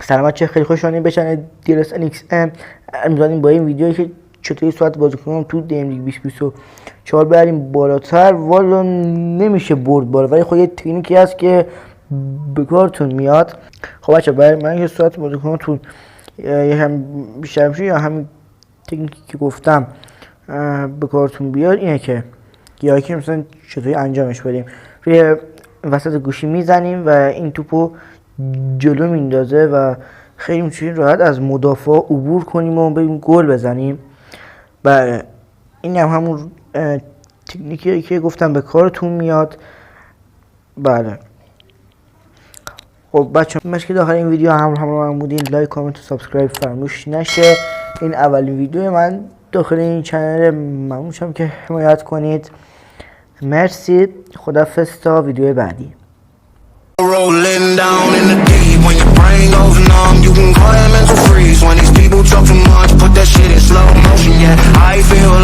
سلام بچه، خیلی خوش اومدین به چنل دیرس انیکس ام. امروز با این ویدیویی که چطوری ساعت بازی کنم تو دیم لیگ 2024 بریم بالاتر. والا نمیشه برد بالا، ولی خب یه تکنیکی هست که به کارتون میاد. خب بچه، برای من که ساعت بازی کنم تو هم بیشتر میشه یا همین تکنیکی که گفتم به کارتون بیاد اینه که یا که مثلا چطوری انجامش بدیم. روی وسط گوشی میزنیم و این توپو جلو میندازه و خیلی میتونیم راحت از مدافع عبور کنیم و بریم گل بزنیم. بله، این هم همون تکنیکیه که گفتم به کارتون میاد. بله خب بچه، مشکل داخل این ویدیو همراه من بودین. لایک، کامنت و سابسکرایب فراموش نشه. این اولین ویدیو من داخل این چنل، ممنون شم که حمایت کنید. مرسی، خداحافظ تا ویدیو بعدی. Rolling down in the deep, when your brain goes numb, you can call it mental freeze. When these people talk too much, put that shit in slow motion. Yeah, I feel